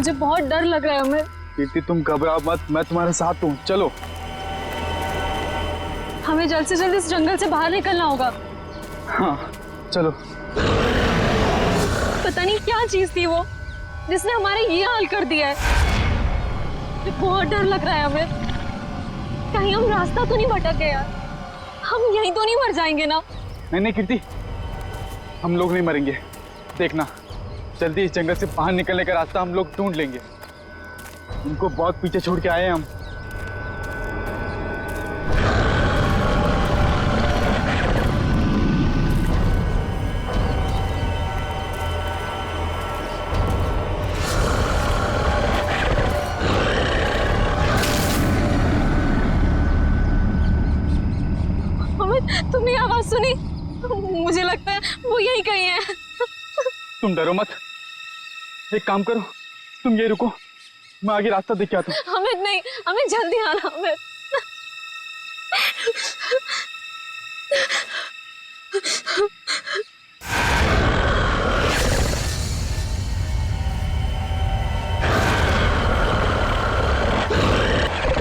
मुझे बहुत डर लग रहा है अमित। कीर्ति तुम घबराओ मत, मैं तुम्हारे साथ हूँ, चलो। हमें जल्द से जल्द इस जंगल से बाहर निकलना होगा। हाँ चलो। पता नहीं क्या चीज थी वो जिसने हमारे ये हाल कर दिया है। मुझे बहुत डर लग रहा है अमित, कहीं हम रास्ता तो नहीं भटक गए यार, हम यहीं तो नहीं मर जाएंगे ना। नहीं कीर्ति, हम लोग नहीं मरेंगे, देखना जल्दी इस जंगल से बाहर निकलने का रास्ता हम लोग ढूंढ लेंगे। उनको बहुत पीछे छोड़ के आए हैं हम। तुमने आवाज सुनी? मुझे लगता है वो यहीं कहीं है। तुम डरो मत, एक काम करो, तुम ये रुको, मैं आगे रास्ता देख के आता हूँ। अमित नहीं, अमित जल्दी आना अमित।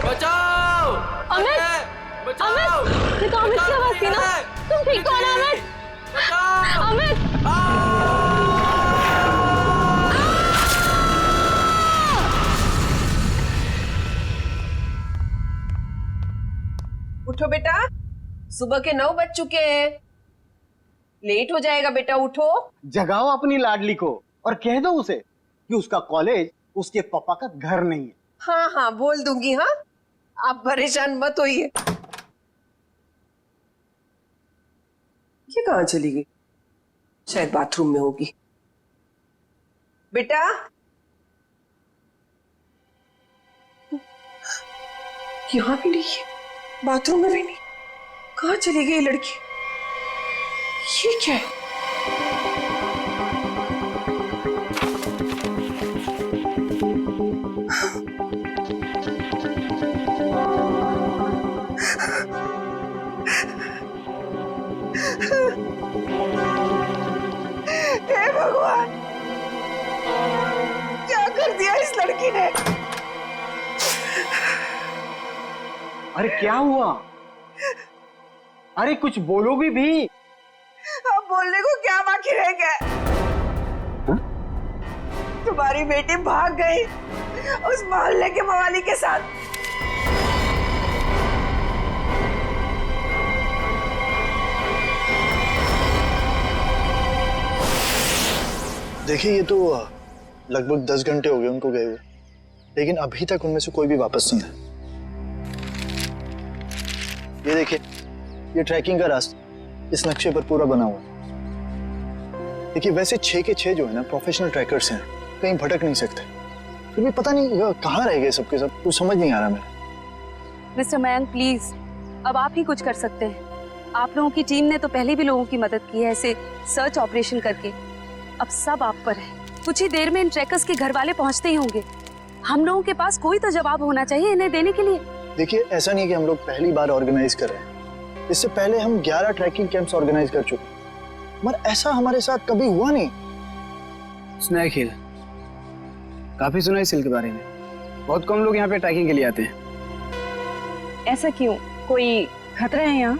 बचाओ! अमित! बचाओ! अमित! ये तो अमित की आवाज थी ना? तुम ठीक तो हो ना अमित? अमित! उठो बेटा, सुबह के 9 बज चुके हैं, लेट हो जाएगा बेटा, उठो। जगाओ अपनी लाडली को और कह दो उसे कि उसका कॉलेज उसके पापा का घर नहीं है। हाँ हाँ बोल दूंगी। हाँ आप परेशान मत होइए। ये कहाँ चली गई? शायद बाथरूम में होगी। बेटा यहाँ भी नहीं है, बाथरूम में भी नहीं, कहाँ चली गई लड़की? ये क्या है? हे भगवान, क्या कर दिया इस लड़की ने? अरे क्या हुआ? अरे कुछ बोलोगी भी? अब बोलने को क्या बाकी रह गया? तुम्हारी बेटी भाग गई उस मोहल्ले के मवाली के साथ। देखिए, ये तो लगभग 10 घंटे हो गए उनको गए हुए, लेकिन अभी तक उनमें से कोई भी वापस नहीं है। ये देखिए, ये ट्रैकिंग का रास्ता इस नक्शे पर पूरा बना हुआ है। देखिए, वैसे 6 के 6 जो है ना प्रोफेशनल ट्रैकर्स हैं, कहीं भटक नहीं सकते, फिर भी पता नहीं कहाँ रह गए सबके सब, कुछ समझ नहीं आ रहा मेरा। मिस्टर मयंक प्लीज, अब आप ही कुछ कर सकते हैं। आप लोगों की टीम ने तो पहले भी लोगों की मदद की है ऐसे सर्च ऑपरेशन करके, अब सब आप पर है। कुछ ही देर में इन ट्रैकर्स के घर वाले पहुंचते ही होंगे। हम लोगों के पास कोई तो जवाब होना चाहिए इन्हें देने के लिए। देखिए, ऐसा नहीं कि हम लोग पहली बार ऑर्गेनाइज कर रहे हैं, इससे पहले हम 11 ट्रैकिंग कैंप्स ऑर्गेनाइज कर चुके हैं, मगर ऐसा हमारे साथ कभी हुआ नहीं। सुना खेल, काफी सुना इस हिल के बारे में, बहुत कम लोग यहाँ पे ट्रैकिंग के लिए आते हैं। ऐसा क्यों, कोई खतरा है यहाँ?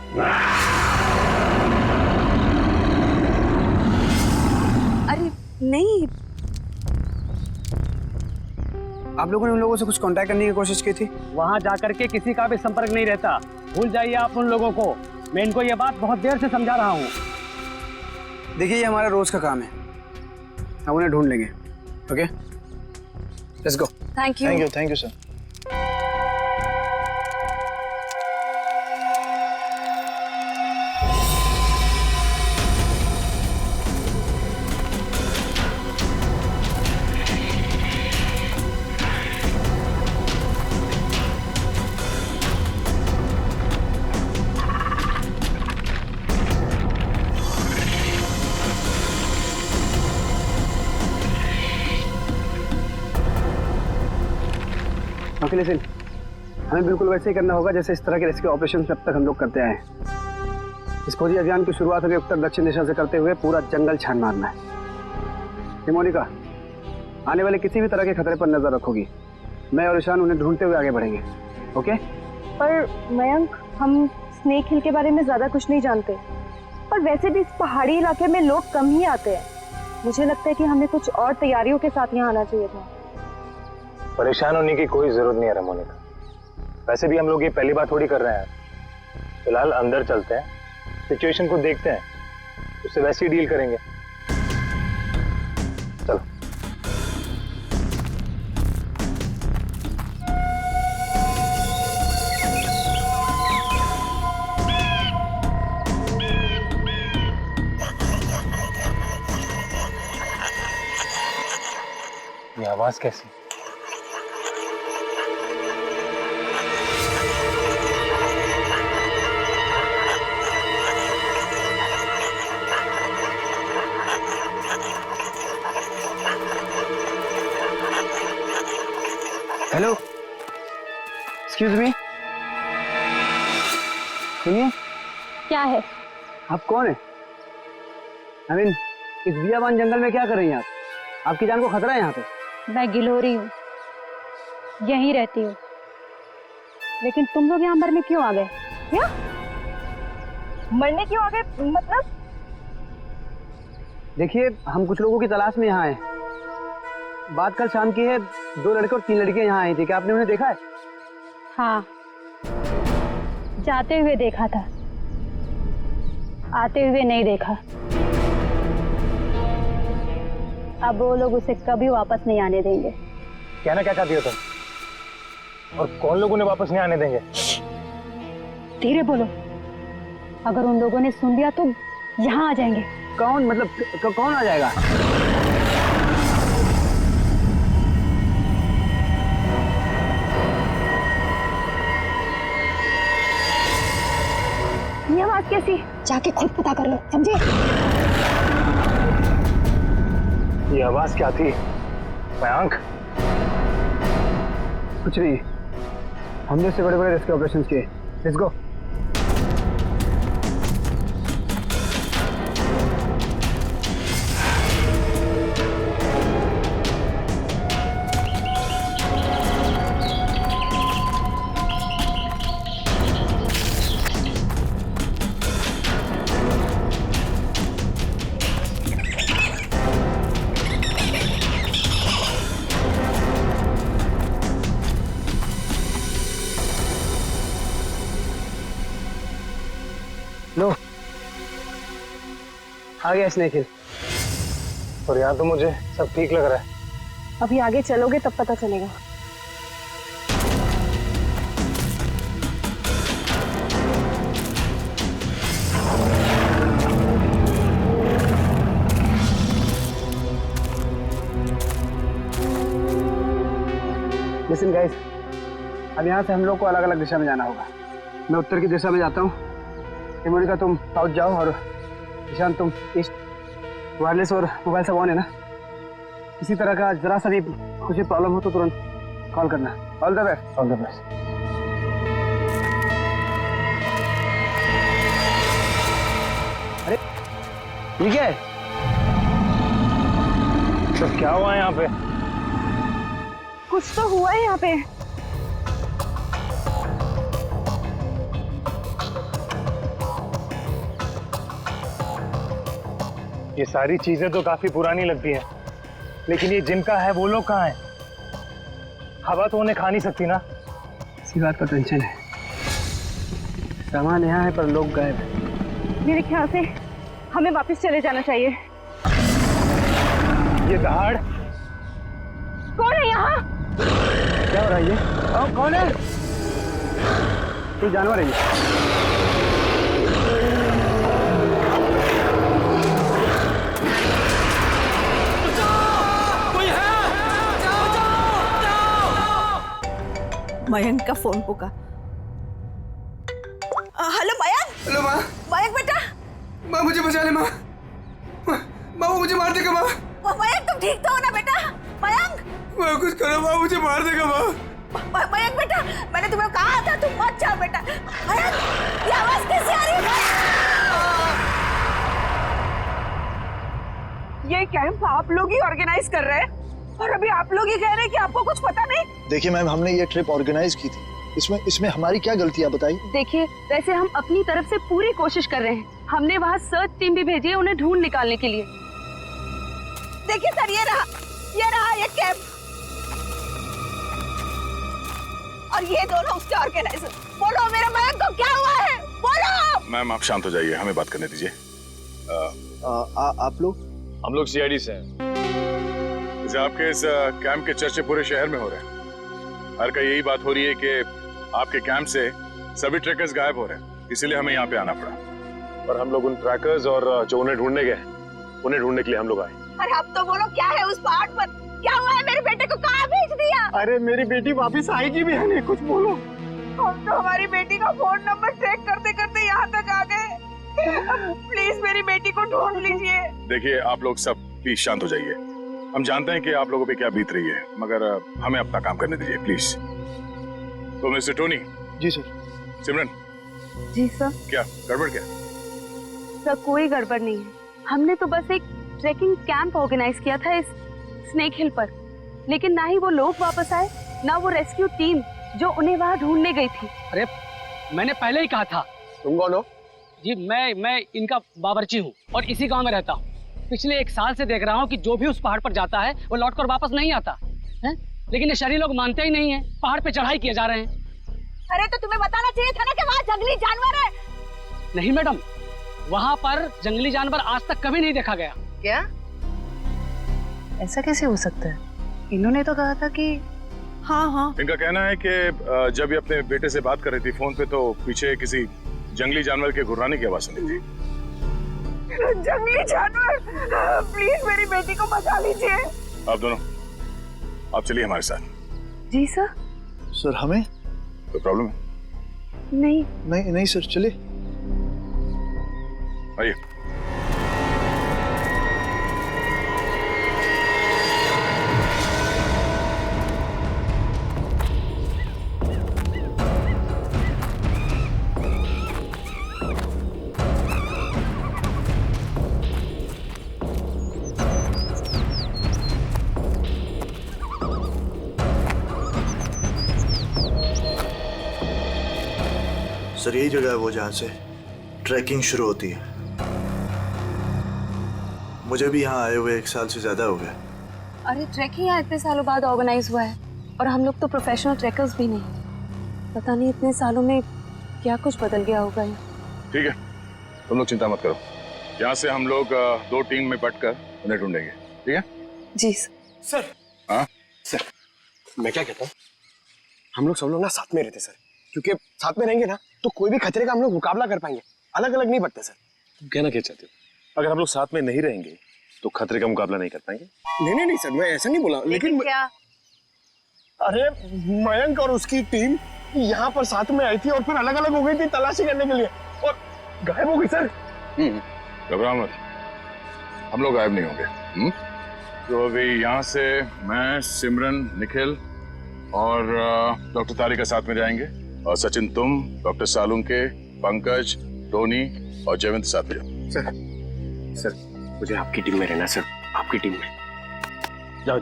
अरे नहीं, आप लोगों ने उन लोगों से कुछ कांटेक्ट करने की कोशिश की थी? वहां जाकर के किसी का भी संपर्क नहीं रहता, भूल जाइए आप उन लोगों को। मैं इनको ये बात बहुत देर से समझा रहा हूँ। देखिए, ये हमारा रोज का काम है, हम उन्हें ढूंढ लेंगे। Okay, let's go. Thank you. Thank you sir. Okay listen, हमें बिल्कुल वैसे ही करना होगा जैसे इस तरह के रेस्क्यू ऑपरेशन अब तक हम लोग करते आए हैं। इस खोजी अभियान की शुरुआत हमें उत्तर दक्षिण दिशा से करते हुए पूरा जंगल छान मारना है। मोनिका, आने वाले किसी भी तरह के खतरे पर नजर रखोगी। मैं और ईशान उन्हें ढूंढते हुए आगे बढ़ेंगे। ओके? पर मयंक, हम स्नेक हिल के बारे में ज्यादा कुछ नहीं जानते, और वैसे भी इस पहाड़ी इलाके में लोग कम ही आते हैं। मुझे लगता है कि हमें कुछ और तैयारियों के साथ यहाँ आना चाहिए था। परेशान होने की कोई जरूरत नहीं है रमोनिका। वैसे भी हम लोग ये पहली बार थोड़ी कर रहे हैं। फिलहाल अंदर चलते हैं, सिचुएशन को देखते हैं, उससे वैसे ही डील करेंगे। चलो। ये आवाज कैसी? हेलो, एक्सक्यूज मी, सुनिए। क्या है? आप कौन है? आई मीन, इस बियाबान जंगल में क्या कर रही हैं आप? आपकी जान को खतरा है यहाँ पे। मैं गिलोरी हूँ, यहीं रहती हूँ। लेकिन तुम लोग यहाँ मरने क्यों आ गए? क्या मरने क्यों आ गए? मतलब देखिए, हम कुछ लोगों की तलाश में यहाँ आए। बात कल शाम की है, 2 लड़के और 3 लड़कियां यहाँ आई थी। क्या आपने उन्हें देखा है? हाँ, जाते हुए देखा था, आते हुए नहीं देखा। अब वो लोग उसे कभी वापस नहीं आने देंगे। कहना क्या चाहती हो तुम? और कौन लोग उन्हें वापस नहीं आने देंगे? धीरे बोलो, अगर उन लोगों ने सुन लिया तो यहाँ आ जाएंगे। कौन? मतलब कौन आ जाएगा? ये आवाज कैसी? जाके खुद पता कर लो, समझे? ये आवाज क्या थी मयंक? कुछ नहीं, हमने इससे बड़े बड़े रेस्क्यू ऑपरेशन किए। Let's go. लो, आ गया स्नेक हिल। और यहाँ तो मुझे सब ठीक लग रहा है। अभी आगे चलोगे तब पता चलेगा। लिसन गाइस, अब यहाँ से हम लोग को अलग अलग दिशा में जाना होगा। मैं उत्तर की दिशा में जाता हूँ, मोनिका तुम साउथ जाओ, और ईशान तुम ईस्ट। वायरलेस और मोबाइल सब ऑन है ना? किसी तरह का जरा सा भी कुछ भी प्रॉब्लम हो तो तुरंत कॉल करना। All the best. All the best. अरे ये क्या है? तो क्या हुआ है यहाँ पे? कुछ तो हुआ है यहाँ पे। ये सारी चीजें तो काफी पुरानी लगती हैं, लेकिन ये जिनका है वो लोग कहाँ हैं? हवा तो उन्हें खा नहीं सकती ना। इसी बात का टेंशन है। सामान यहाँ है पर लोग गायब हैं। मेरे ख्याल से हमें वापस चले जाना चाहिए। ये दहाड़ कौन है यहाँ? क्या हो रहा है ये? कौन है? कोई जानवर है ये? मयंक का फोन होगा। हेलो मयंक। हेलो माँ। मयंक बेटा। माँ मुझे बचा ले माँ। माँ वो मुझे मार देगा माँ। मयंक तुम ठीक तो हो ना बेटा? मयंक। माँ कुछ करो माँ, मुझे मार देगा माँ। मयंक बेटा, मैंने तुम्हें कहा था तुम मत जाओ बेटा। मयंक, ये आवाज कैसे आ रही है? ये कैंप आप लोग ही ऑर्गेनाइज कर रहे हैं? और अभी आप लोग ये कह रहे हैं कि आपको कुछ पता नहीं। देखिए मैम, हमने ये ट्रिप ऑर्गेनाइज की थी, इसमें हमारी क्या गलती है बताइए। देखिए, वैसे हम अपनी तरफ से पूरी कोशिश कर रहे हैं। हमने वहाँ सर्च टीम भी भेजी है उन्हें ढूंढ निकालने के लिए। देखिए सर, ये रहा ये कैंप और ये दोनों उसके ऑर्गेनाइजर। बोलो मेरे मयंक को क्या हुआ है, बोलो। मैम आप शांत हो जाइए, हमें बात करने दीजिए। आप लोग? हम लोग सीआईडी से हैं। जैसे आपके इस कैंप के चर्चे पूरे शहर में हो रहे हैं। हर का यही बात हो रही है कि आपके कैंप से सभी ट्रैकर्स गायब हो रहे हैं, इसीलिए हमें यहाँ पे आना पड़ा। और हम लोग उन ट्रैकर्स और जो उन्हें ढूंढने गए, उन्हें ढूंढने के लिए हम लोग आए। अरे अब तो बोलो, क्या है उस पहाड़ पर, क्या हुआ है? मेरे बेटे को कहाँ भेज दिया? अरे मेरी बेटी वापस आएगी भी है नहीं, कुछ बोलो। हम तो हमारी बेटी का फोन नंबर ट्रैक करते करते यहाँ तक आ गए। प्लीज मेरी बेटी को ढूंढ लीजिए। देखिए आप लोग सब प्लीज शांत हो जाइए। हम जानते हैं कि आप लोगों पे क्या बीत रही है, मगर हमें अपना काम करने दीजिए प्लीज। तो मिस्टर टोनी। जी सर। सिमरन। जी सर। क्या गड़बड़ क्या? सर कोई गड़बड़ नहीं है। हमने तो बस एक ट्रैकिंग कैंप ऑर्गेनाइज किया था इस स्नेक हिल पर, लेकिन ना ही वो लोग वापस आए, ना वो रेस्क्यू टीम जो उन्हें वहाँ ढूंढने गई थी। अरे मैंने पहले ही कहा था। तुम कौन हो? जी मैं इनका बावर्ची हूँ और इसी गांव में रहता हूँ। पिछले 1 साल से देख रहा हूँ कि जो भी उस पहाड़ पर जाता है वो लौटकर वापस नहीं आता है, लेकिन ये शहरी लोग मानते ही नहीं है। पहाड़ पे चढ़ाई किए जा रहे हैं। अरे तो तुम्हें बताना चाहिए था ना कि वहाँ जंगली जानवर है। नहीं मैडम, वहाँ पर जंगली जानवर आज तक कभी नहीं देखा गया। क्या? ऐसा कैसे हो सकता है? इन्होंने तो कहा था कि हाँ। इनका कहना है कि जब ये अपने बेटे से बात कर रही थी फोन पे, तो पीछे किसी जंगली जानवर के घुर्राने की आवाज सुनी थी। जंगली जानवर, प्लीज मेरी बेटी को बचा लीजिए। आप दोनों आप चलिए हमारे साथ। जी सर। सर हमें कोई प्रॉब्लम है? नहीं सर, चलिए। आइए। सर यही जगह है वो जहाँ से ट्रैकिंग शुरू होती है। मुझे भी यहाँ आए हुए 1 साल से ज्यादा हो गया। अरे ट्रैकिंग यहाँ इतने सालों बाद ऑर्गेनाइज हुआ है और हम लोग तो प्रोफेशनल ट्रैकर्स भी नहीं। पता नहीं इतने सालों में क्या कुछ बदल गया होगा यहाँ। ठीक है, तुम लोग चिंता मत करो। यहाँ से हम लोग 2 टीम में बंटकर उन्हें ढूंढेंगे, ठीक है? जी सर। हाँ सर, मैं क्या कहता हूँ, हम लोग सब लोग ना साथ में रहते सर, क्योंकि साथ में रहेंगे ना तो कोई भी खतरे का हम लोग मुकाबला कर पाएंगे। अलग अलग नहीं बढ़ते सर। तुम कहना क्या चाहते हो? अगर हम लोग साथ में नहीं रहेंगे तो खतरे का मुकाबला नहीं कर पाएंगे? नहीं सर, मैं ऐसा नहीं बोला, लेकिन क्या? अरे मयंक और उसकी टीम यहाँ पर साथ में आई थी और फिर अलग अलग हो गई थी तलाशी करने के लिए और गायब हो गई सर। घबराओ मत, हम लोग गायब नहीं होंगे। तो अभी यहाँ से मैं, सिमरन, निखिल और डॉक्टर तारिका साथ में जाएंगे, और सचिन तुम, डॉक्टर सालुंके, पंकज, टोनी और जयवंत साथ में जाओ। सर मुझे आपकी टीम में रहना सर, आपकी टीम में। जाओ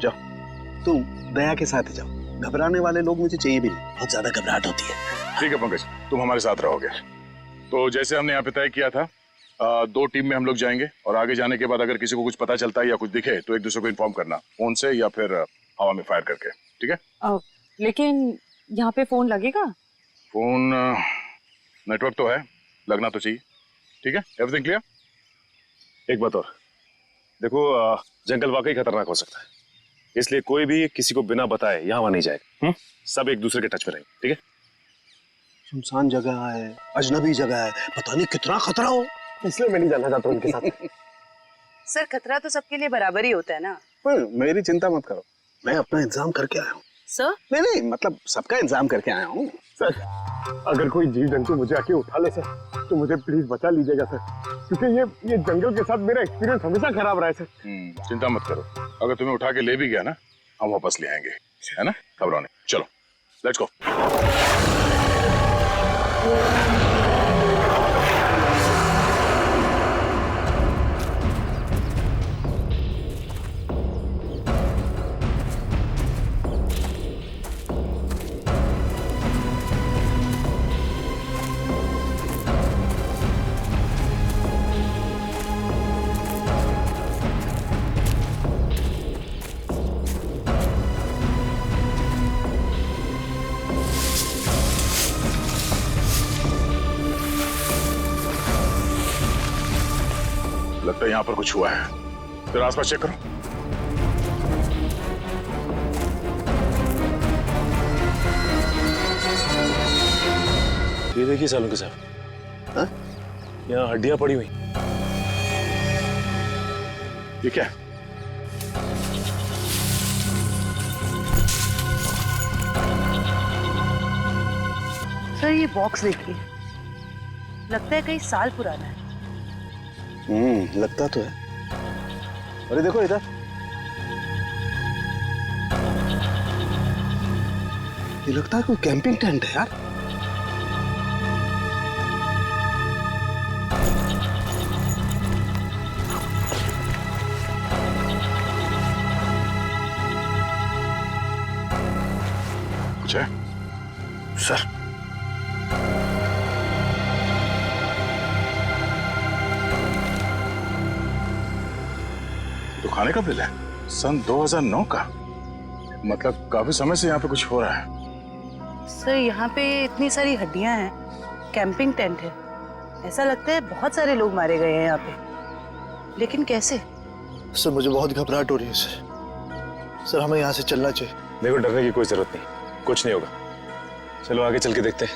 तुम दया के साथ जाओ, घबराने वाले लोग मुझे चाहिए भी नहीं, बहुत ज्यादा घबराहट होती है। ठीक है पंकज, तुम हमारे साथ रहोगे। तो जैसे हमने यहाँ पे तय किया था, 2 टीम में हम लोग जाएंगे और आगे जाने के बाद अगर किसी को कुछ पता चलता है या कुछ दिखे तो एक दूसरे को इन्फॉर्म करना, फोन से या फिर हवा में फायर करके, ठीक है? लेकिन यहाँ पे फोन लगेगा? फोन नेटवर्क तो है, लगना तो चाहिए। ठीक है, एवरीथिंग क्लियर? एक बात और देखो, जंगल वाकई खतरनाक हो सकता है, इसलिए कोई भी किसी को बिना बताए यहाँ नहीं जाएगा। सब एक दूसरे के टच में रहेंगे, ठीक है? सुनसान जगह है, अजनबी जगह है, पता नहीं कितना खतरा हो, इसलिए मैं नहीं जाना चाहता उनके साथ। सर खतरा तो सबके लिए बराबर ही होता है ना। पर मेरी चिंता मत करो, मैं अपना इंतजाम करके आया हूँ। सर? नहीं मतलब सबका इंतजाम करके आया हूँ। सर अगर कोई जीव जंतु मुझे आके उठा ले सर तो मुझे प्लीज बचा लीजिएगा सर, क्योंकि ये जंगल के साथ मेरा एक्सपीरियंस हमेशा खराब रहा है सर। चिंता मत करो, अगर तुम्हें उठा के ले भी गया ना, हम वापस ले आएंगे, है ना? घबराओ नहीं, चलो लेट्स गो। लगता है यहाँ पर कुछ हुआ है। फिर आसपास चेक करो। ये देखिए सालुंके साहब, हाँ? यहाँ हड्डियां पड़ी हुई। ये क्या है? सर ये बॉक्स देखिए, लगता है कई साल पुराना है। लगता तो है। अरे देखो इधर, ये लगता है कोई कैंपिंग टेंट है यार। कुछ है? सर तो खाने का बिल है सन 2009 का। मतलब काफी समय से यहाँ पे कुछ हो रहा है। सर यहाँ पे इतनी सारी हड्डियां हैं, कैंपिंग टेंट है। ऐसा लगता है बहुत सारे लोग मारे गए हैं यहाँ पे, लेकिन कैसे? सर मुझे बहुत घबराहट हो रही है सर हमें यहाँ से चलना चाहिए। देखो डरने की कोई जरूरत नहीं, कुछ नहीं होगा। चलो आगे चल के देखते हैं।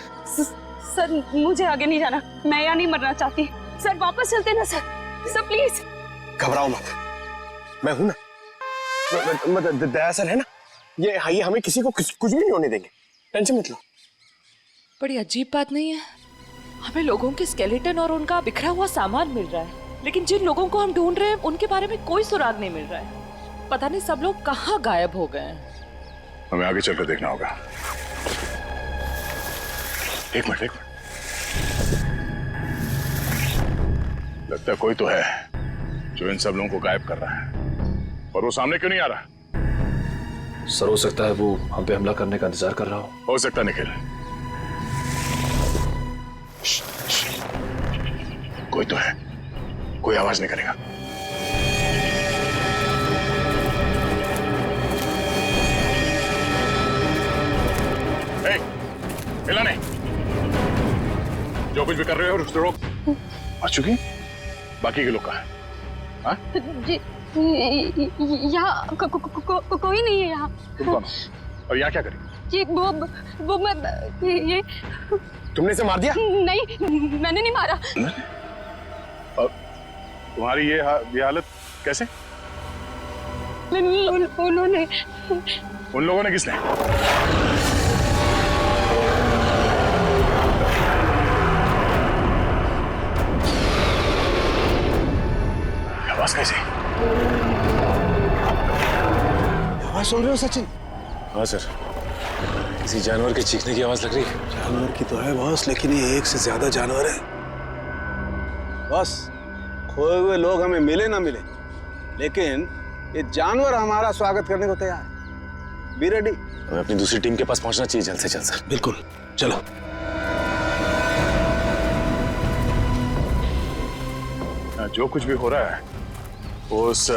सर मुझे आगे नहीं जाना, मैं यहाँ नहीं मरना चाहती। सर वापस चलते ना सर, सर प्लीज। घबराओ मत, मैं हूं ना। मतलब दया सर है ना, ये हमें किसी को कुछ भी नहीं होने देंगे, टेंशन मत लो। बड़ी अजीब बात नहीं है, हमें लोगों के स्केलेटन और उनका बिखरा हुआ सामान मिल रहा है, लेकिन जिन लोगों को हम ढूंढ रहे हैं उनके बारे में कोई सुराग नहीं मिल रहा है। पता नहीं सब लोग कहाँ गायब हो गए हैं। हमें आगे चलकर देखना होगा। एक मिनट। लगता है कोई तो है जो इन सब लोगों को गायब कर रहा है, और वो सामने क्यों नहीं आ रहा? सर हो सकता है वो हम पे हमला करने का इंतजार कर रहा हो सकता है निखिल। कोई तो है, कोई आवाज नहीं करेगा। हिला नहीं, जो कुछ भी कर रहे हो उसको रोक। आ चुकी? बाकी के लोग कहाँ हैं? हाँ? जी यहाँ कोई नहीं है यहाँ। तुम कौन हो? और यहाँ क्या करें? जी वो मैं ये तुमने इसे मार दिया? नहीं, मैंने नहीं मारा। और तुम्हारी ये हालत कैसे? उन्होंने। उन लोगों ने किसने? आवाज कैसे? आवाज सुन रहे हो सचिन? हाँ सर, किसी जानवर के चीखने की आवाज लग रही है। जानवर की तो है बॉस, लेकिन ये एक से ज्यादा जानवर है। बॉस, खोए हुए लोग हमें मिले ना मिले, लेकिन ये जानवर हमारा स्वागत करने को तैयार है। Be ready. हमें अपनी दूसरी टीम के पास पहुंचना चाहिए जल्द से जल्द सर। बिल्कुल, चलो। जो कुछ भी हो रहा है वो उस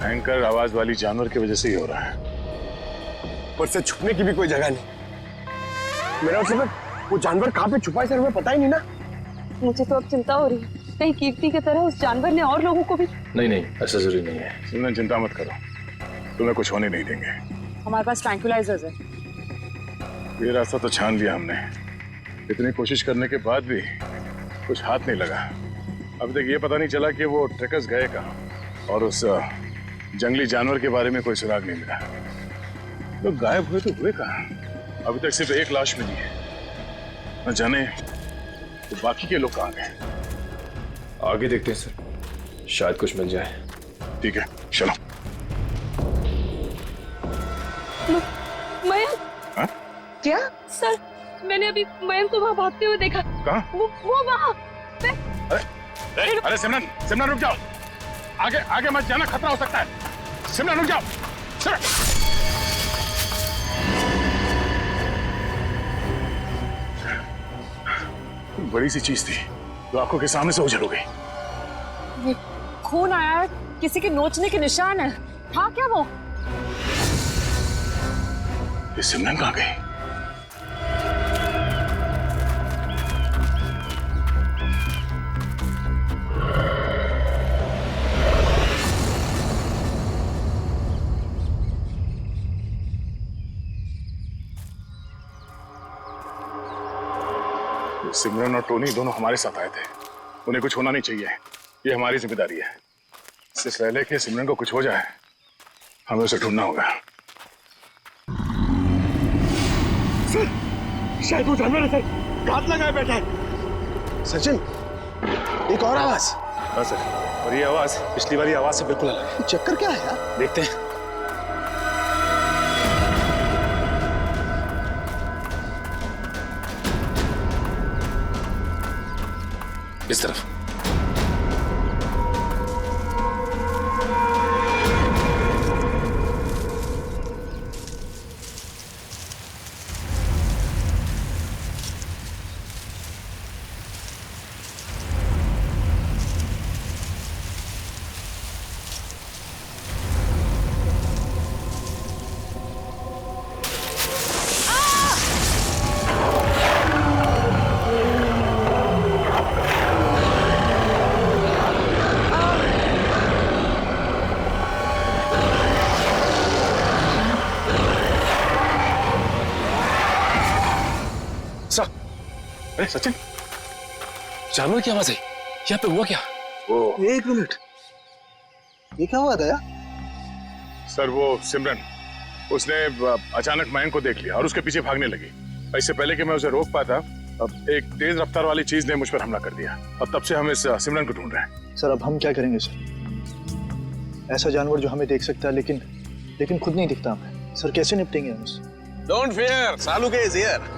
भयंकर आवाज वाली जानवर की वजह से ही हो रहा है। पर से छुपने की भी कोई जगह नहीं। मेरा मतलब वो जानवर कहाँ पे छुपा है सर, हमें पता ही नहीं ना। मुझे तो अब चिंता हो रही है, कहीं कीर्ति की तरह उस जानवर ने और लोगों को भी। नहीं, ऐसा जरूरी नहीं है। तुमने चिंता मत करो, तुम्हें कुछ होने नहीं देंगे। हमारे पास ट्रैंक्विलाइजर्स है। ये रास्ता तो छान लिया हमने, इतनी कोशिश करने के बाद भी कुछ हाथ नहीं लगा। अब तक ये पता नहीं चला कि वो ट्रेकर्स गए कहाँ, और उस जंगली जानवर के बारे में कोई सुराग नहीं मिला। लोग गायब हुए तो हुए कहाँ? अभी तक सिर्फ एक लाश मिली है, न जाने तो बाकी के लोग कहाँ गए। आगे देखते हैं सर, शायद कुछ मिल जाए। ठीक है, चलो। मयंक। हाँ? क्या? सर, मैंने अभी मयंक को वहाँ भागते हुए देखा। कहाँ? वो वहाँ। अरे सिमरन रुक जाओ, आगे मत जाना, खतरा हो सकता है। सिमरन रुक जाओ। बड़ी सी चीज थी जो आंखों के सामने से उजड़ हो गई। खून आया है, किसी के नोचने के निशान है। हाँ क्या वो? ये सिमरन कहाँ गई? सिमरन और टोनी दोनों हमारे साथ आए थे, उन्हें कुछ होना नहीं चाहिए, ये हमारी जिम्मेदारी है। इससे पहले कि सिमरन को कुछ हो जाए हमें उसे ढूंढना होगा। सर, शायद वो जानवर है सर, घात लगाए बैठा है। सचिन, एक और आवाज। हाँ सर, और ये आवाज पिछली वाली आवाज से बिल्कुल अलग है। चक्कर क्या है यार? देखते हैं। इस तरफ। अरे सचिन, जानवर की आवाज है, यहाँ पे हुआ क्या? एक मिनट, ये क्या हुआ था यार? सर वो सिमरन, उसने अचानक मयंक को देख लिया और उसके पीछे भागने लगी। इससे पहले कि मैं उसे रोक पाता, अब एक तेज रफ्तार वाली चीज ने मुझ पर हमला कर दिया और तब से हम इस सिमरन को ढूंढ रहे हैं। सर अब हम क्या करेंगे सर? ऐसा जानवर जो हमें देख सकता है लेकिन खुद नहीं दिखता हमें। सर कैसे निपटेंगे हम उससे? डोंट फियर, सालू के इज हियर।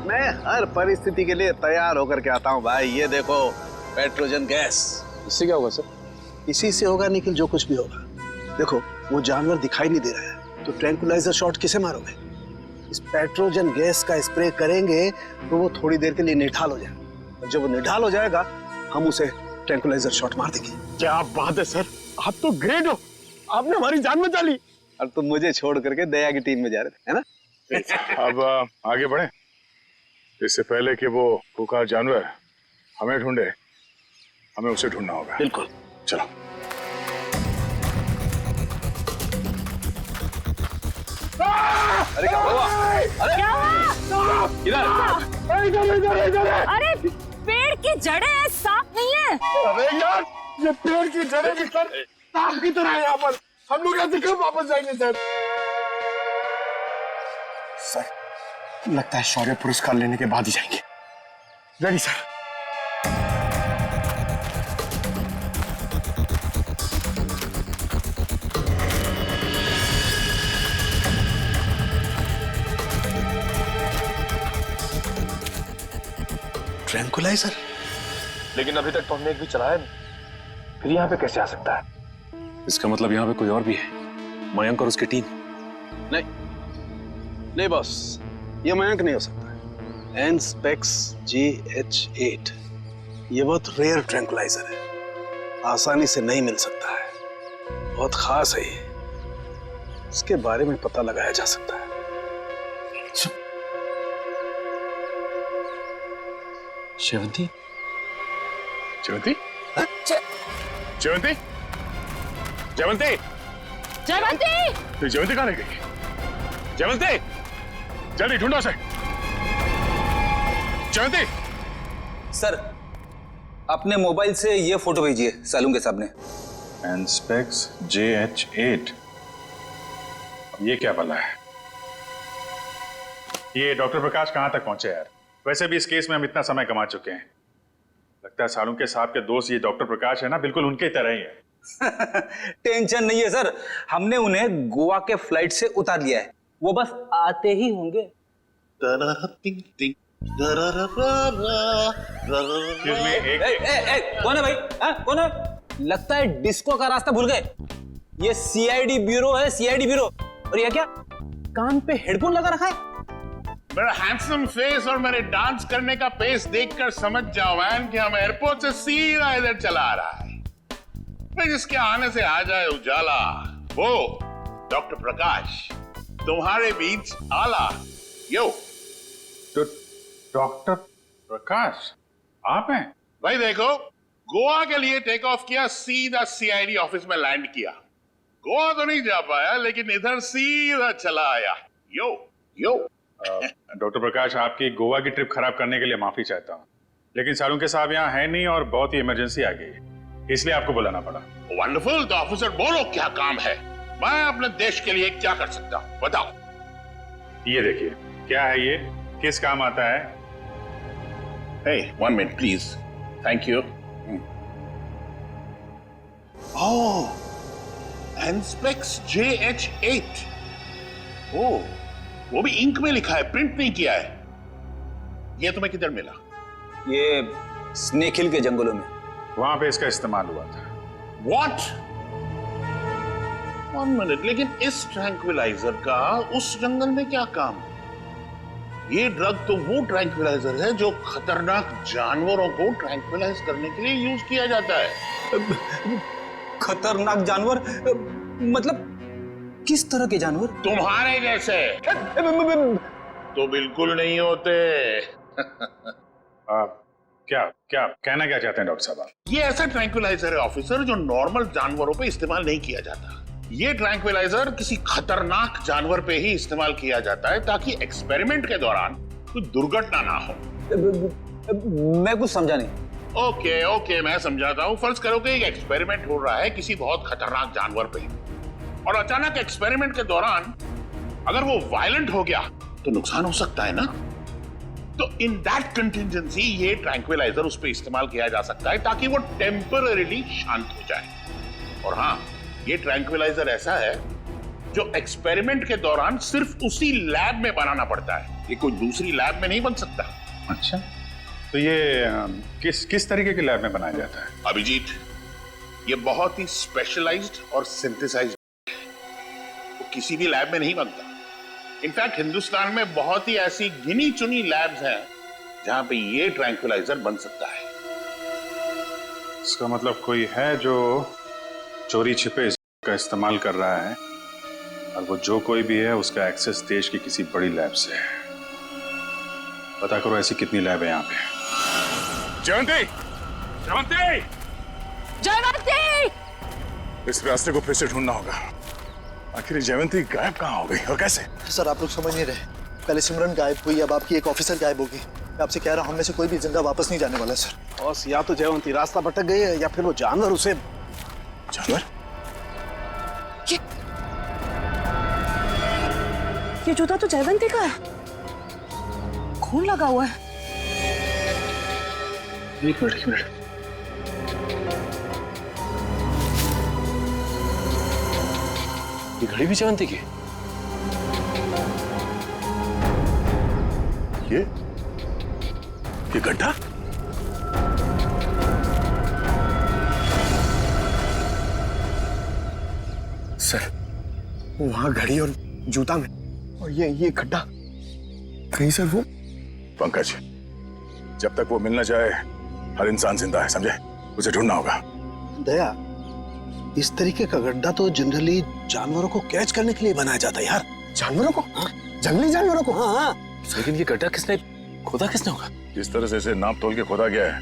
मैं हर परिस्थिति के लिए तैयार होकर के आता हूँ भाई। ये देखो पेट्रोजन गैस। इससे क्या होगा सर? इसी से होगा निखिल, जो कुछ भी होगा। देखो वो जानवर दिखाई नहीं दे रहा है, तो ट्रैंकुलाइजर शॉट किसे मारोगे? इस पेट्रोजन गैस का स्प्रे करेंगे तो वो थोड़ी देर के लिए निढाल हो जाएगा, और जब वो निढाल हो जाएगा हम उसे ट्रैंकुलाइजर शॉट मार देंगे। क्या बात है सर, आप तो ग्रेट हो, आपने हमारी जान बचा ली। और तुम मुझे छोड़ करके दया की टीम में जा रहे थे, है ना? अब आगे बढ़े, इससे पहले कि वो खुंखार जानवर हमें ढूंढे, हमें उसे ढूंढना होगा। बिल्कुल, चलो। अरे क्या हुआ? अरे क्या हुआ? इधर। अरे पेड़ की जड़ें हैं, सांप नहीं है। अरे यार, ये पेड़ की जड़ें भी सर सांप की तरह है यहाँ पर। हम लोग ऐसे कब वापस जाएंगे सर? सर लगता है शौर्य पुरस्कार लेने के बाद ही जाएंगे। Ready sir. ट्रैंकुलाइजर? लेकिन अभी तक तो हमने एक भी चलाया नहीं, फिर यहाँ पे कैसे आ सकता है? इसका मतलब यहाँ पे कोई और भी है, मयंक और उसकी टीम। नहीं बॉस, ये मयंक नहीं हो सकता। एनस्पेक्स GH8 ये बहुत रेयर ट्रैंकुलाइजर है, आसानी से नहीं मिल सकता है, बहुत खास है ये। इसके बारे में पता लगाया जा सकता है। शेवंती? जयवंती? जयवंती? जयवंती? जयवंती! तो जयवंती कहाँ रह गई? जयवंती! जल्दी ढूंढो उसे। जयवंती! सर अपने मोबाइल से ये फोटो भेजिए सालू के सामने। एनस्पेक्स JH8, ये क्या भला है? ये डॉक्टर प्रकाश कहाँ तक पहुंचे यार? वैसे भी इस केस में हम इतना समय कमा चुके हैं। लगता है सालुंके साहब के दोस्त ये डॉक्टर प्रकाश है ना, बिल्कुल उनके तरह ही है। टेंशन नहीं है सर, हमने उन्हें गोवा के फ्लाइट से उतार लिया है, वो बस आते ही होंगे। कौन है भाई? कौन है? लगता है डिस्को का रास्ता भूल गए। ये CID ब्यूरो है, CID ब्यूरो। और ये क्या कान पे हेडफोन लगा रखा है? मेरा हैंडसम फेस और मेरे डांस करने का पेस देखकर समझ जाओ मैन कि हम एयरपोर्ट से सीधा इधर चला आ रहा है। फिर जिसके आने से आ जाए उजाला, वो डॉक्टर प्रकाश तुम्हारे बीच आला। यो तो डॉक्टर प्रकाश आप हैं? भाई देखो, गोवा के लिए टेक ऑफ किया, सीधा CID ऑफिस में लैंड किया। गोवा तो नहीं जा पाया, लेकिन इधर सीधा चला आया। यो यो डॉक्टर प्रकाश, आपकी गोवा की ट्रिप खराब करने के लिए माफी चाहता हूँ, लेकिन सालुंके साहब यहाँ है नहीं और बहुत ही इमरजेंसी आ गई है, इसलिए आपको बुलाना पड़ा। वंडरफुल। तो ऑफिसर बोलो क्या काम है, मैं अपने देश के लिए क्या कर सकता हूँ, बताओ। ये देखिए, क्या है ये, किस काम आता है? Hey, 1 minute please. Thank you. Oh, Anspex JH8. Oh, वो भी इंक में लिखा है, प्रिंट नहीं किया है। ये तुम्हें किधर मिला? ये स्नेक हिल के जंगलों में, वहां पे इसका इस्तेमाल हुआ था। What? 1 minute, लेकिन इस ट्रैंक्विलाइजर का उस जंगल में क्या काम? ये ड्रग तो वो ट्रैंक्विलाइजर है जो खतरनाक जानवरों को ट्रैंक्विलाइज करने के लिए यूज किया जाता है। खतरनाक जानवर मतलब किस तरह के जानवर? तुम्हारे जैसे तो बिल्कुल नहीं होते। क्या क्या कहना क्या चाहते हैं डॉक्टर साहब? ये ऐसा ट्रैंक्विलाइजर है ऑफिसर जो नॉर्मल जानवरों पे इस्तेमाल नहीं किया जाता। ये ट्रैंक्विलाइजर किसी खतरनाक जानवर पे ही इस्तेमाल किया जाता है ताकि एक्सपेरिमेंट के दौरान कोई दुर्घटना ना हो। मैं कुछ समझा नहीं। ओके, मैं समझाता हूँ। फर्ज करो कि एक एक्सपेरिमेंट हो रहा है किसी बहुत खतरनाक जानवर पे, और अचानक एक्सपेरिमेंट के दौरान अगर वो वायलेंट हो गया तो नुकसान हो सकता है ना। तो इन दैट कंटिजेंसी ये ट्रैंक्विलाइजर उस पर इस्तेमाल किया जा सकता है ताकि वो टेम्पररीली शांत हो जाए। और हाँ, ये ट्रैंक्विलाइजर ऐसा है जो एक्सपेरिमेंट के दौरान सिर्फ उसी लैब में बनाना पड़ता है, ये कोई दूसरी लैब में नहीं बन सकता। अच्छा, तो ये किस तरीके के लैब में बनाया जाता है? अभिजीत, ये बहुत ही स्पेशलाइज्ड और सिंथेसाइज्ड है, वो किसी भी लैब में नहीं बनता। इनफैक्ट हिंदुस्तान में बहुत ही ऐसी गिनी चुनी लैब्स हैं जहां पे ये ट्रैंक्विलाइजर बन सकता है। इसका मतलब कोई है जो चोरी छिपे का इस्तेमाल कर रहा है, और वो जो कोई भी है उसका एक्सेस देश की किसी बड़ी लैब से है। पता करो ऐसी कितनी लैब है यहाँ पे। जयवंती! जयवंती! जयवंती! इस रास्ते को फिर से ढूंढना होगा। आखिर ये जयवंती गायब कहाँ हो गई और कैसे? सर, आप लोग समझ नहीं रहे। पहले सिमरन गायब हुई, अब आपकी एक ऑफिसर गायब होगी। मैं आपसे कह रहा हूँ, हम में से कोई भी जिंदा वापस नहीं जाने वाला सर। बॉस, या तो जयवंती रास्ता भटक गई है या फिर वो जानवर उसे। जानवर? ये जूता तो जयवंती का है, खून लगा हुआ है। एक मिनट। ये घड़ी भी जयवंती की? ये गड्ढा? सर, वहां घड़ी और जूता में, और ये गड्ढा कहीं सर वो। पंकज, जब तक वो मिल न जाए हर इंसान जिंदा है, समझे? उसे ढूंढना होगा। दया, इस तरीके का गड्ढा तो जनरली जानवरों को कैच करने के लिए बनाया जाता है यार। जानवरों को? हाँ, जंगली जानवरों को। हाँ। लेकिन ये गड्ढा खोदा किसने होगा? जिस तरह से इसे नाप तोल के खोदा गया है,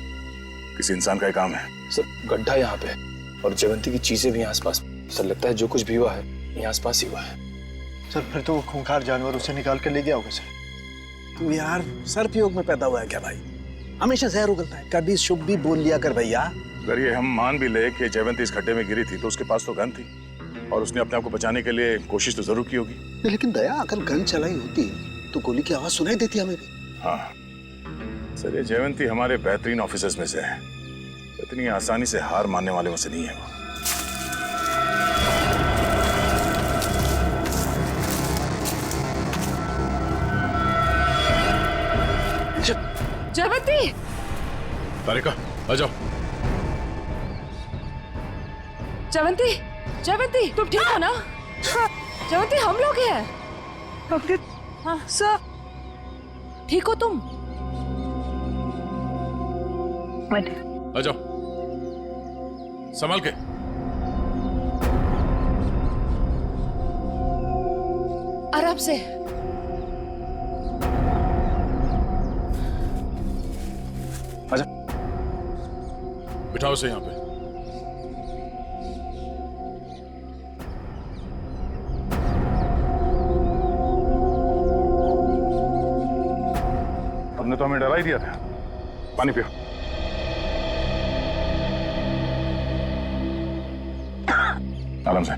किसी इंसान का ही काम है। सर, गड्ढा यहाँ पे और जयवंती की चीजें भी आसपास। सर, लगता है जो कुछ भी हुआ है ये आसपास ही हुआ है। सर, फिर तो वो खूंखार जानवर उसे निकाल कर ले गया होगा सर। तू यार सर्पयोग में पैदा हुआ है क्या भाई? हमेशा जहर उगलता है, कभी शुभ भी बोल लिया कर भैया। अगर ये हम मान भी ले कि जयवंती इस गड्ढे में गिरी थी तो उसके पास तो गन थी और उसने अपने आप को बचाने के लिए कोशिश तो जरूर की होगी। लेकिन दया, अगर गन चलाई होती तो गोली की आवाज सुनाई देती हमें भी। हाँ सर, ये जयवंती हमारे बेहतरीन ऑफिसर्स में से है, इतनी आसानी से हार मानने वाले में से नहीं है वो। जयवंती! तारिका, आ जाओ। जयवंती, जयवंती, तुम ठीक हो ना? जयवंती, हम लोग हैं। डॉक्टर, हाँ सर, ठीक हो तुम? आ जाओ, संभाल के। आराम से। आजा, बिठाओ से यहाँ पे। सबने तो हमें डरा ही दिया था। पानी पियो। आराम से।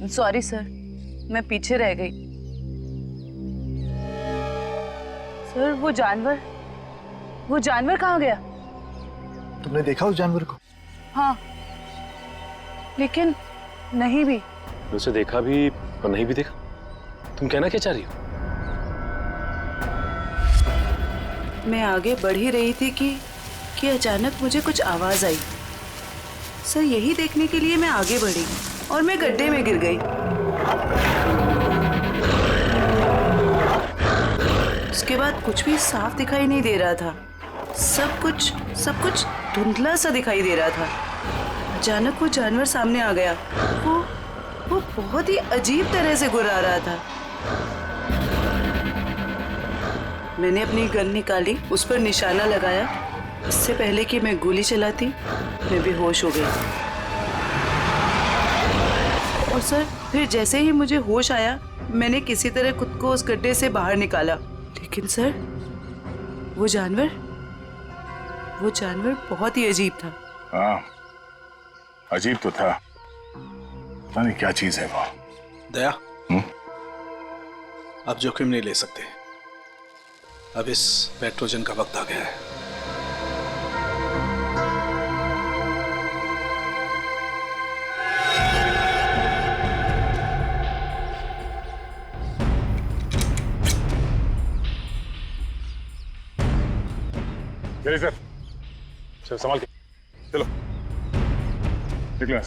सॉरी सर, मैं पीछे रह गई। सर वो जानवर कहाँ गया? तुमने देखा उस जानवर को? हाँ, लेकिन नहीं भी। उसे देखा भी और नहीं भी देखा। तुम कहना क्या चाह रही हो? मैं आगे बढ़ ही रही थी कि अचानक मुझे कुछ आवाज आई। सर यही देखने के लिए मैं आगे बढ़ी और मैं गड्ढे में गिर गई। उसके बाद कुछ भी साफ दिखाई नहीं दे रहा था। सब कुछ धुंधला सा दिखाई दे रहा था। अचानक वो जानवर सामने आ गया। वो बहुत ही अजीब तरह से गुर्रा रहा था। मैंने अपनी गन निकाली, उस पर निशाना लगाया। इससे पहले कि मैं गोली चलाती, मैं बेहोश हो गई। और सर फिर जैसे ही मुझे होश आया, मैंने किसी तरह खुद को उस गड्ढे से बाहर निकाला। लेकिन सर वो जानवर बहुत ही अजीब था। हाँ, अजीब तो था। पता नहीं क्या चीज है वो। दया, अब जोखिम नहीं ले सकते। अब इस पेट्रोजन का वक्त आ गया है। चलिए सर, चलो संभाल के चलो, निकलो।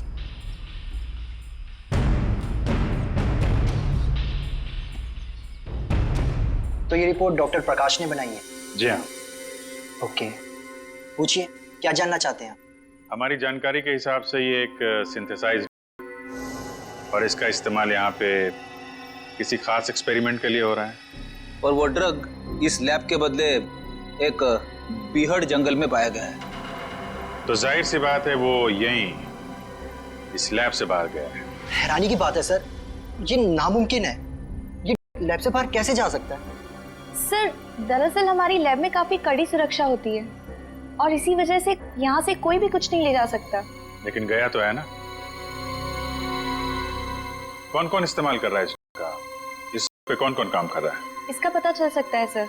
तो ये रिपोर्ट डॉक्टर प्रकाश ने बनाई है? जी हाँ। ओके, पूछिए क्या जानना चाहते हैं? हमारी जानकारी के हिसाब से ये एक सिंथेसाइज और इसका इस्तेमाल यहाँ पे किसी खास एक्सपेरिमेंट के लिए हो रहा है। और वो ड्रग इस लैब के बदले एक बीहड़ जंगल में पाया गया है। तो जाहिर सी बात है वो यहीं इस लैब से बाहर गया है। हैरानी की बात है सर, ये नामुमकिन है। ये लैब से बाहर कैसे जा सकता है? सर दरअसल हमारी लैब में काफी कड़ी सुरक्षा होती है और इसी वजह से यहाँ से कोई भी कुछ नहीं ले जा सकता। लेकिन गया तो है ना। कौन कौन इस्तेमाल कर रहा है इसका? इस पे कौन कौन काम कर रहा है? इसका पता चल सकता है सर।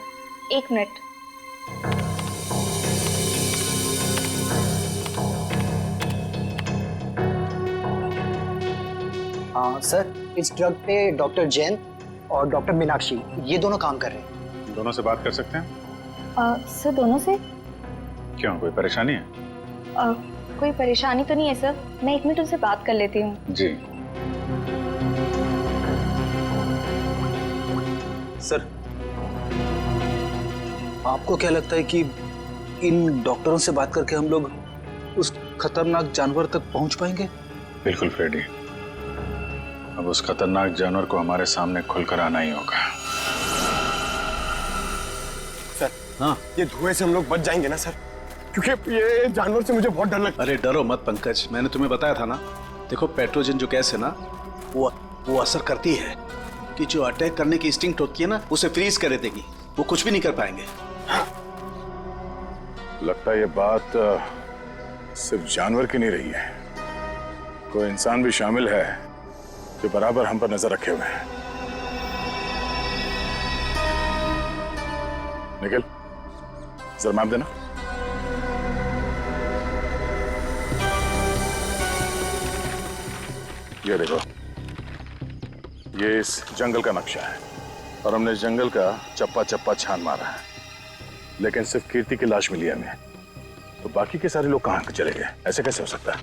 1 मिनट। सर इस ड्रग पे डॉक्टर जैन और डॉक्टर मीनाक्षी ये दोनों काम कर रहे हैं। दोनों से बात कर सकते हैं? सर दोनों से? क्यों, कोई परेशानी है? कोई परेशानी तो नहीं है सर, मैं 1 मिनट उनसे बात कर लेती हूँ। जी सर, आपको क्या लगता है कि इन डॉक्टरों से बात करके हम लोग उस खतरनाक जानवर तक पहुंच पाएंगे? बिल्कुल फ्रेडी, अब उस खतरनाक जानवर को हमारे सामने खुलकर आना ही होगा। सर, हाँ, ये धुएं से हम लोग बच जाएंगे ना सर? क्योंकि ये जानवर से मुझे बहुत डर लगता है। अरे डरो मत पंकज, मैंने तुम्हें बताया था ना। देखो पेट्रोजन जो गैस है ना, वो असर करती है कि जो अटैक करने की इंस्टिंक्ट होती है ना, उसे फ्रीज कर देगी। वो कुछ भी नहीं कर पाएंगे। लगता है ये बात सिर्फ जानवर की नहीं रही है, कोई इंसान भी शामिल है जो बराबर हम पर नजर रखे हुए हैं। निखिल, जरा मैप देना। ये देखो, ये इस जंगल का नक्शा है और हमने इस जंगल का चप्पा चप्पा छान मारा है, लेकिन सिर्फ कीर्ति की लाश मिली है हमें। तो बाकी के सारे लोग कहाँ चले गए? ऐसे कैसे हो सकता है?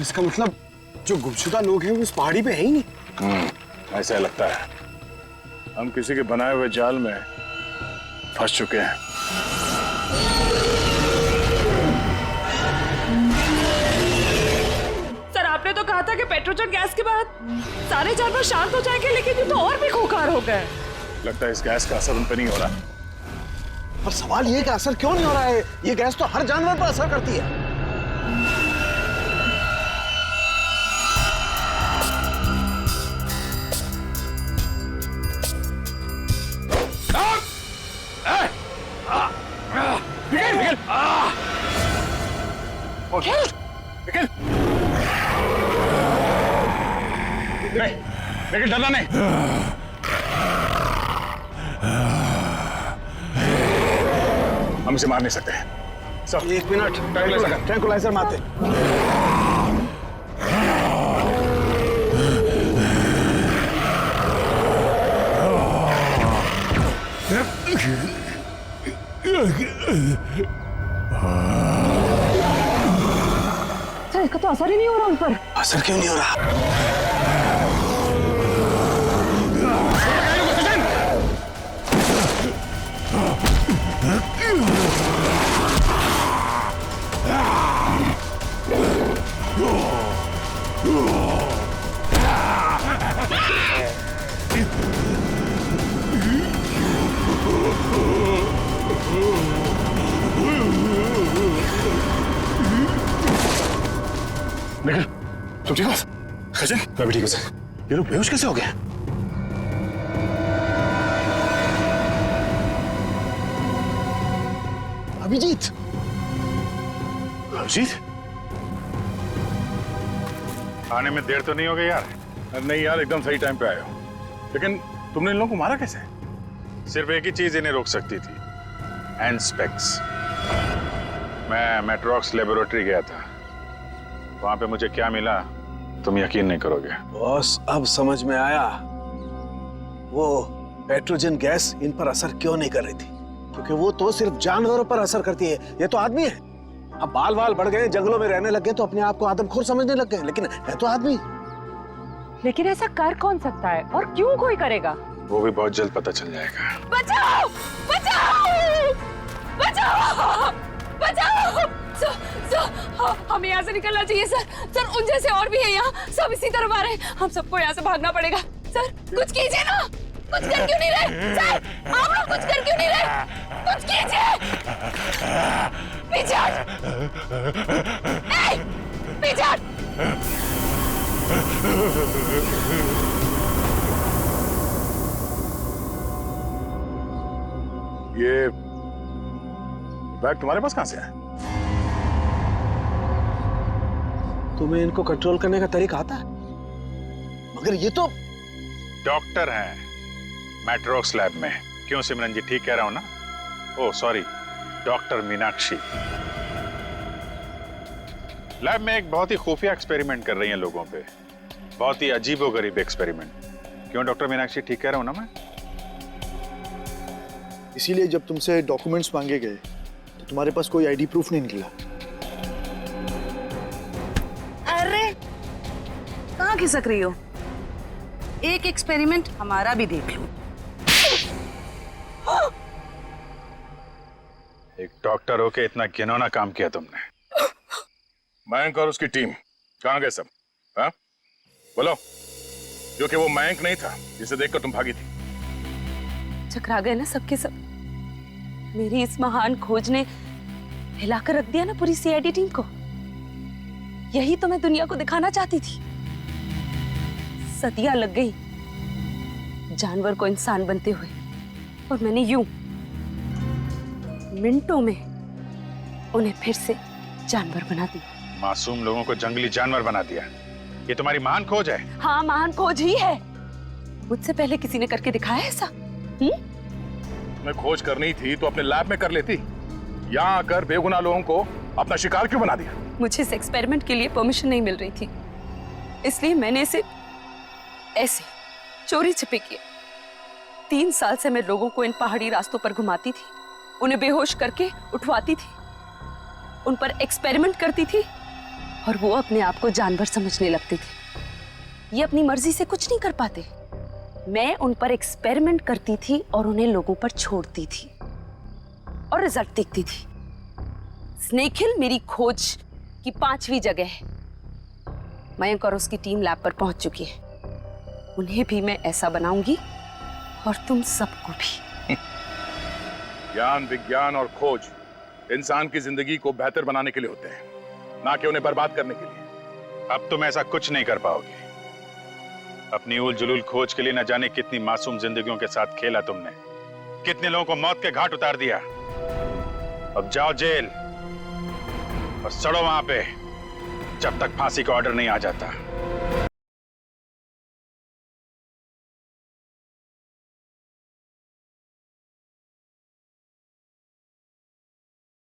इसका मतलब जो गुमशुदा लोग हैं वो उस पहाड़ी पे है ही नहीं। ऐसा लगता है हम किसी के बनाए हुए जाल में फंस चुके हैं। सर आपने तो कहा था कि पेट्रोजन गैस के बाद सारे जानवर शांत हो जाएंगे, लेकिन ये तो और भी खूंखार हो गए। लगता है इस गैस का असर उन पर नहीं हो रहा। पर सवाल ये कि असर क्यों नहीं हो रहा है? ये गैस तो हर जानवर पर असर करती है। निखिल नहीं, निखिल डरना नहीं। हम इसे मार नहीं सकते। सब 1 मिनट, ट्रैंकुलाइजर मारते। सर इसका तो असर ही नहीं हो रहा उन पर। असर क्यों नहीं हो रहा? निखिल तुम ठीक हो? सचिन मैं भी ठीक हूँ सर। ये लोग बेहोश कैसे हो गए? अभिजीत, अभिजीत आने में देर तो नहीं हो गई यार? नहीं यार, एकदम सही टाइम पे आए हो। लेकिन तुमने इन लोगों को मारा कैसे? सिर्फ एक ही चीज इन्हें रोक सकती थी, एंस्पेक्स। मैं मेट्रॉक्स लेबोरेटरी गया था, वहां पे मुझे क्या मिला तुम यकीन नहीं करोगे। बॉस अब समझ में आया वो पेट्रोजन गैस इन पर असर क्यों नहीं कर रही थी, क्योंकि वो तो सिर्फ जानवरों पर असर करती है, ये तो आदमी है। अब बाल बाल बढ़ गए, जंगलों में रहने लग गए तो अपने आप को आदमखोर समझने लग गए, लेकिन है तो आदमी। लेकिन ऐसा कर कौन सकता है और क्यों कोई करेगा? वो भी बहुत जल्द पता चल जाएगा। बचाओ बचाओ बचाओ बचाओ हमें यहाँ से निकलना चाहिए सर। सर उन जैसे और भी है यहाँ, सब इसी तरफ आ रहे हैं, हम सबको यहाँ से भागना पड़ेगा। सर कुछ कीजिए ना, कुछ कर क्यों नहीं रहे? सर आप लोग कुछ कर क्यों नहीं रहे? कुछ कीजिए। पीछे हट, पीछे हट। ये बैग तुम्हारे पास कहां से है? तुम्हें इनको कंट्रोल करने का तरीका आता है? मगर ये तो डॉक्टर हैं मैट्रॉक्स लैब में। क्यों सिमरन जी, ठीक कह रहा हूं ना? Oh sorry, doctor Meenakshi lab में एक बहुत ही खुफिया एक्सपेरिमेंट कर रही हैं लोगों पे, बहुत ही अजीबोगरीब एक्सपेरिमेंट। क्यों डॉक्टर मीनाक्षी, ठीक कह रहा हूं ना मैं? इसीलिए जब तुमसे डॉक्यूमेंट्स मांगे गए तो तुम्हारे पास कोई आईडी प्रूफ नहीं निकला। अरे कहाँ खिसक रही हो? एक एक्सपेरिमेंट हमारा भी देख लो। एक डॉक्टर होके इतना घिनौना काम किया तुमने। मयंक और उसकी टीम कहाँ गए सब? हाँ बोलो, क्योंकि वो मयंक नहीं था जिसे देखकर तुम भागी थी। चकरा गए ना सबके सब। मेरी इस महान खोज ने हिलाकर रख दिया ना पूरी सीआईडी टीम को। यही तो मैं दुनिया को दिखाना चाहती थी। सदियां लग गई जानवर को इंसान बनते हुए, और मैंने यूं मिनटों में उन्हें फिर से जानवर बना दिया। मासूम लोगों को जंगली जानवर बना दिया। ये तुम्हारी महान खोज है? हाँ महान खोज ही है। मुझसे पहले किसी ने करके दिखाया ऐसा? तुम्हें खोज करनी थी तो अपने लैब में कर लेती। यहाँ आकर बेगुनाह लोगों को अपना शिकार क्यों बना दिया? मुझे इस एक्सपेरिमेंट के लिए परमिशन नहीं मिल रही थी, इसलिए मैंने इसे ऐसे चोरी छिपे किया। 3 साल से मैं लोगों को इन पहाड़ी रास्तों पर घुमाती थी, उन्हें बेहोश करके उठवाती थी, उन पर एक्सपेरिमेंट करती थी, और वो अपने आप को जानवर समझने लगते थे। ये अपनी मर्जी से कुछ नहीं कर पाते। मैं उन पर एक्सपेरिमेंट करती थी और उन्हें लोगों पर छोड़ती थी, और रिजल्ट देखती थी। स्नेक हिल मेरी खोज की 5वीं जगह है। मयंक और उसकी टीम लैब पर पहुंच चुकी है। उन्हें भी मैं ऐसा बनाऊंगी, और तुम सबको भी। ज्ञान, विज्ञान और खोज इंसान की जिंदगी को बेहतर बनाने के लिए होते हैं, ना कि उन्हें बर्बाद करने के लिए। अब तुम ऐसा कुछ नहीं कर पाओगे। अपनी उल जुलूल खोज के लिए न जाने कितनी मासूम जिंदगियों के साथ खेला तुमने, कितने लोगों को मौत के घाट उतार दिया। अब जाओ जेल, और सड़ो वहां पे जब तक फांसी का ऑर्डर नहीं आ जाता।